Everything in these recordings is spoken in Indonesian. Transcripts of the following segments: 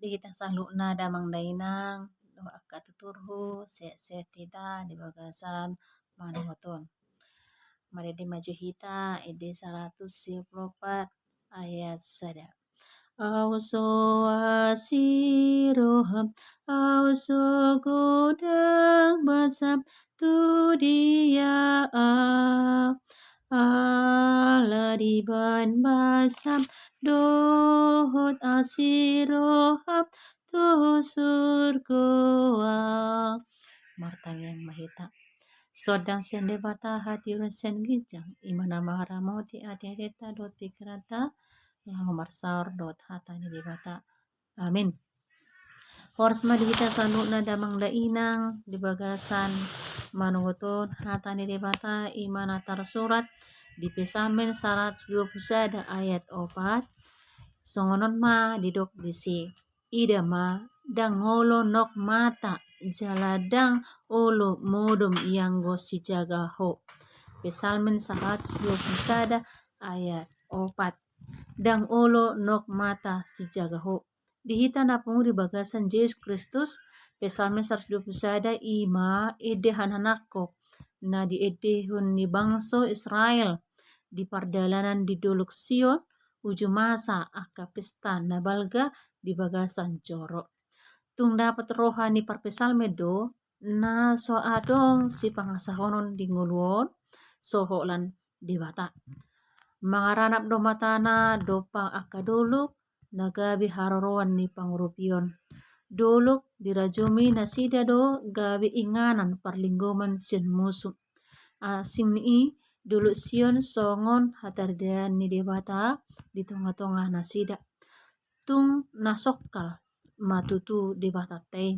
di kita salukna damang dainang do akka tuturhu se tita di bagasan manuhoton. Mari di maju hita ide 124 ayat sada. Auso asiroham auso godang basam tu dia ala di ban basam dohot asiroham tu surgoa. Martang yang mahita. Sodang sian debata hati urun sian gijang imana maharamoti ati-atita dot pikirata lahu marsaur dot hata ni debata. Amin. Horas ma dihita sanukna damang dainang di bagasan manugoton hata ni debata imana tersurat di Psalmen 121 ayat 4. Songonon ma didok disi ida ma dangolo nok mata jaladang olo modom yanggo si jaga ho. Psalmen 121 ayat 4. Dang olo nok mata si jaga ho. Dihita napungu di bagasan Yesus Kristus. Psalmen 121 ima edehan hanakko na di edehun ni bangso Israel di pardalanan di dolok Sion uju masa aka pesta na balga di bagasan joro. Tung dapat rohani parpesalme do na so adong si pangasahonon di nguluon soholan di bata. Mangaranap do matana do pang aka dolok nagabi haroroan ni pangurupion. Dolok dirajumi nasida do gabi inganan parlinggoman sion musuh. Asing ni dulu sion songon hatardean ni debata di tengah-tengah nasida. Tung nasokal matutu debata tei.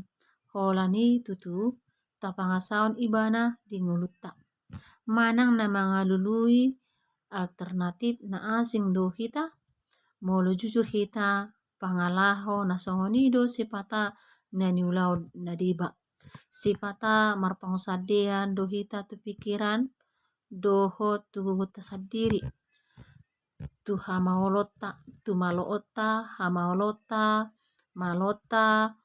Holani tutu tapangasaon ibana di ngulutta. Manang na mga lului alternatif na asing do hita. Molo jujur hita pangalaho na songonido sipata na niulau na diba. Sipata marpangusadean do hita tu pikiran doho tu guguta sadiri. Tu hamaolota, tu maloota, hamaolota, malota,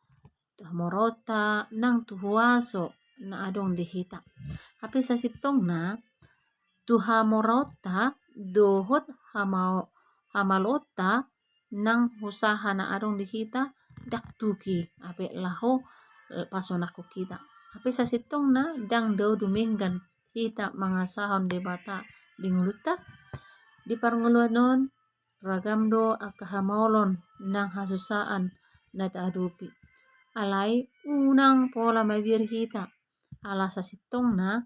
tu hamorota, nang tu huaso na adong di hita. Hape sa sitong na tu hamorota dohot hamalota nang usaha na adong di kita dak tuki ape laho pasonako kita. Hape sa sitong na dang dau duminggan kita mangasahon debata di nguluta di parnguluanon ragam do akahamolon nang hasusaan na taadupi. Alai unang pola mabir hita ala sa sitong na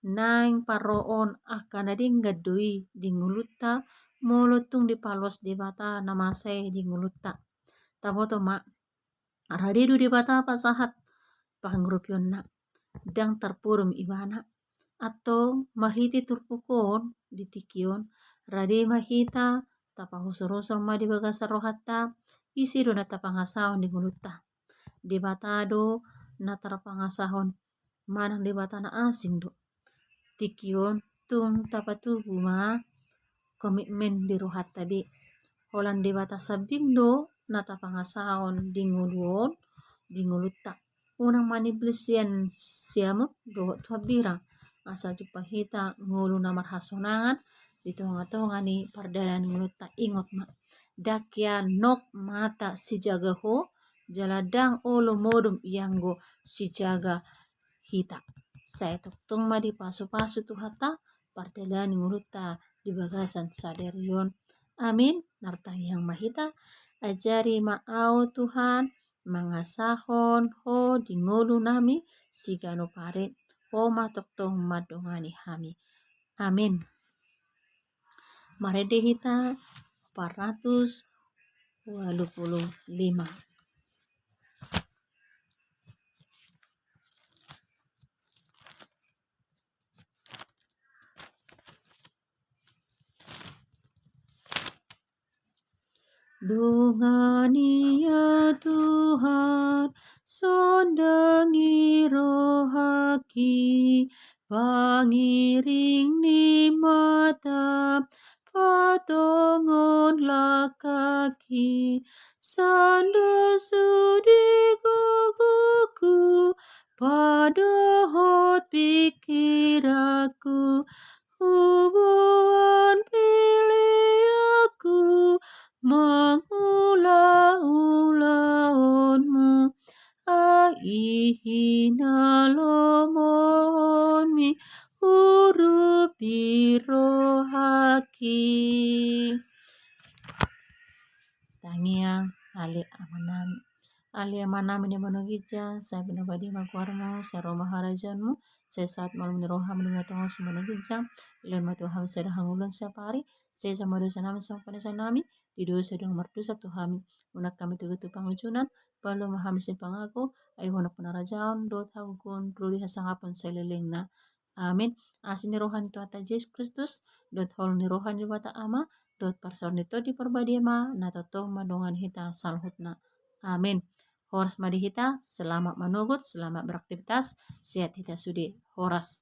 naing paroon akan adinggad doi di nguluta molotung di palos debata namasai di nguluta. Taboto ma radidu debata pasahat pangrupion na dang terpurum ibana atau mahiti turpukon di tikion rade mahita tapahusur-husur ma di bagasa rohatta isi do na tapangasahon di nguluta. Debata do na terpangasahon manang debata na asing do. Tikion tung tapatubu ma komitmen di rohatta be. Holan debata sabing do na tapangasahon di nguluon di nguluta. Unang maniblisian siamot do tuhabira asa jupahita ngulu na marhasonangan di tengah-tengah ni pardalan nguluta ingot ma dakya nok mata si jaga ho jaladang olo modum yanggo si jaga hita. Saya toktung ma di pasu-pasu tu hata pardalan nguluta di bagasan saderion. Amin. Nartang yang mahita ajari maau Tuhan mangasahon ho di ngulu nami sigano pare ho matoktong madongani hami. Amin. Marede hita 425. Dongani ya Tuhan, sondangi rohaki, pangiring ni mata, patongon lakaki, sandu padahot pikir aku, hubungan pilih aku, mengulang-ulangmu, ihina lomonmi, huruf biro haki. Tangia ali amanam ini monogija, saya binabadi makuarmo, saya roma harajanmu, saya saat malam niroham dengan Tuhan semonogija, ilan matuham saya hangulun sapari, saya sama dosa nami sama pada nami, di dosa dengan merdosa Tuhami, unak kami tuh pangujunan, palu maham pangaku, ayo honak penarajaun, dot hakukun, ruli hasangapun selelengna. Amin. Asini rohani tu ata Yesus Kristus, dot hol ni rohani wata ama, dot parsor nito di perbadiema, na toto madongan hita salhutna. Amin. Horas madi hita, selamat menugut, selamat beraktivitas, sehat hita sudi. Horas.